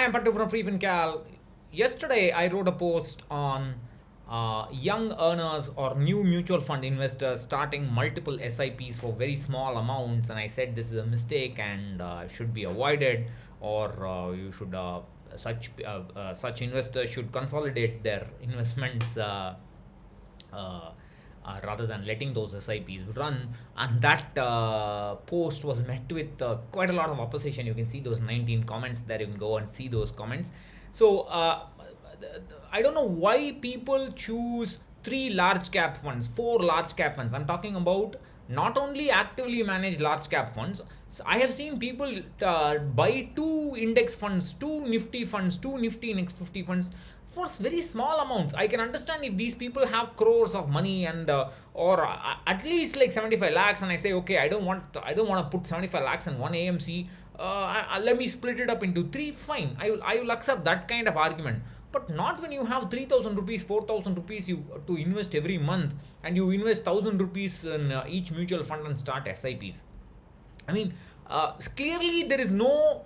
I'm Pattu from freefincal. Yesterday, I wrote a post on young earners or new mutual fund investors starting multiple SIPs for very small amounts, and I said this is a mistake and should be avoided, or you should such investors should consolidate their investments. Rather than letting those SIPs run. And that post was met with quite a lot of opposition. You can see those 19 comments there. You can go and see those comments. So I don't know why people choose three large cap funds, four large cap funds. I'm talking about not only actively managed large cap funds. So I have seen people buy two index funds, two nifty funds, two nifty next 50 funds for very small amounts. I can understand if these people have crores of money and or at least like 75 lakhs, and I say okay, I don't want to put 75 lakhs in one AMC. Let me split it up into three. Fine, I will accept that kind of argument. But not when you have 3,000 rupees, 4,000 rupees you to invest every month, and you invest 1,000 rupees in each mutual fund and start SIPs. I mean, clearly there is no.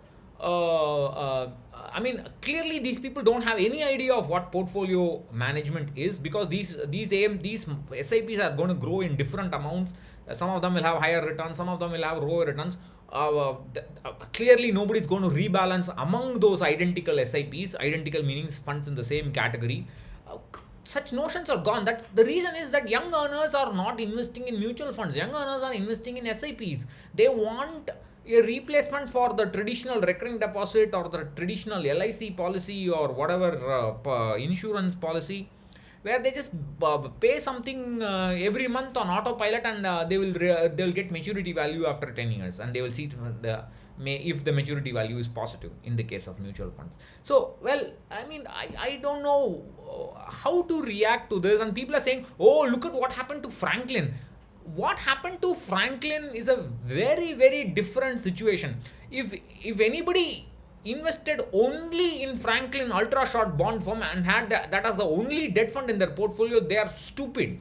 Clearly these people don't have any idea of what portfolio management is, because these SIPs are going to grow in different amounts. Some of them will have higher returns, some of them will have lower returns. Clearly, nobody is going to rebalance among those identical SIPs. Identical meanings funds in the same category. Such notions are gone. That's the reason is that young earners are not investing in mutual funds. Young earners are investing in SIPs. They want a replacement for the traditional recurring deposit or the traditional LIC policy or whatever insurance policy, where they just pay something every month on autopilot, and they will get maturity value after 10 years, and they will see if the maturity value is positive in the case of mutual funds. So, well, I don't know how to react to this, and people are saying, oh, look at what happened to Franklin. What happened to Franklin is a very, very different situation. If anybody invested only in Franklin ultra short bond firm and had that as the only debt fund in their portfolio, they are stupid.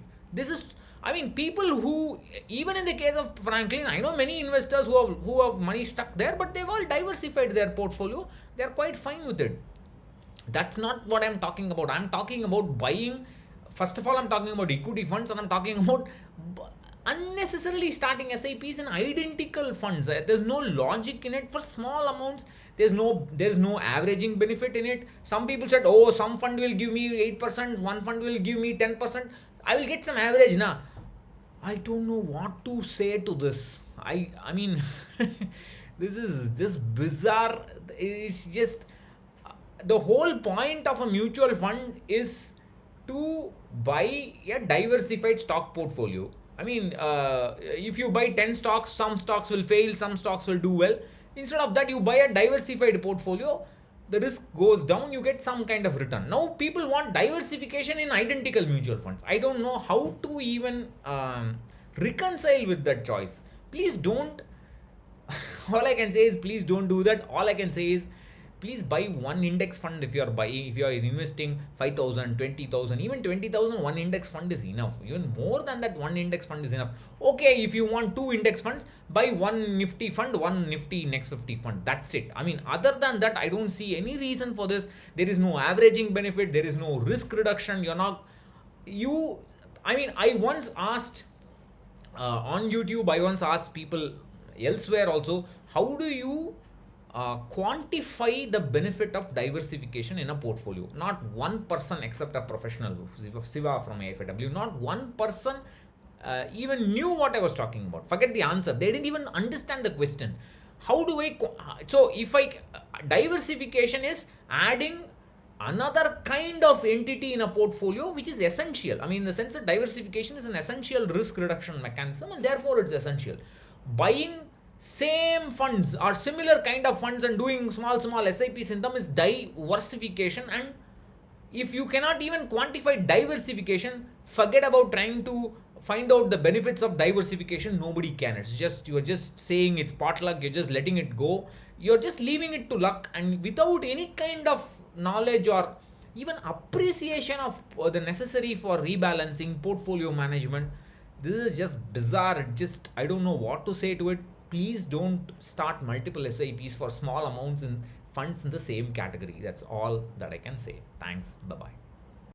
People who, even in the case of Franklin, I know many investors who have money stuck there, but they've all diversified their portfolio. They are quite fine with it. That's not what I'm talking about. I'm talking about buying. First of all, I'm talking about equity funds, and I'm talking about unnecessarily starting SIPs in identical funds. There's no logic in it for small amounts. There's no averaging benefit in it. Some people said, oh, some fund will give me 8%, one fund will give me 10%. I will get some average now. I don't know what to say to this. I mean, this is just bizarre. It's just the whole point of a mutual fund is to buy a diversified stock portfolio. If you buy 10 stocks, some stocks will fail, some stocks will do well. Instead of that, you buy a diversified portfolio, the risk goes down, you get some kind of return. Now, people want diversification in identical mutual funds. I don't know how to even reconcile with that choice. Please don't. All I can say is please don't do that. All I can say is please buy one index fund. If you are investing 5,000, 20,000, even 20,000, one index fund is enough. Even more than that, one index fund is enough. Okay, if you want two index funds, buy one nifty fund, one nifty next 50 fund. That's it. Other than that, I don't see any reason for this. There is no averaging benefit. There is no risk reduction. I once asked on YouTube, I once asked people elsewhere also, how do you quantify the benefit of diversification in a portfolio? Not one person except a professional, Siva from AFW, not one person even knew what I was talking about. Forget the answer. They didn't even understand the question. How do I? Diversification is adding another kind of entity in a portfolio, which is essential. In the sense that diversification is an essential risk reduction mechanism, and therefore it's essential. Buying same funds or similar kind of funds and doing small SIPs in them is diversification. And if you cannot even quantify diversification, forget about trying to find out the benefits of diversification. Nobody can. It's just, you're just saying it's potluck, you're just letting it go, you're just leaving it to luck, and without any kind of knowledge or even appreciation of the necessary for rebalancing portfolio management. This is just bizarre. I don't know what to say to it. Please don't start multiple SIPs for small amounts in funds in the same category. That's all that I can say. Thanks. Bye bye.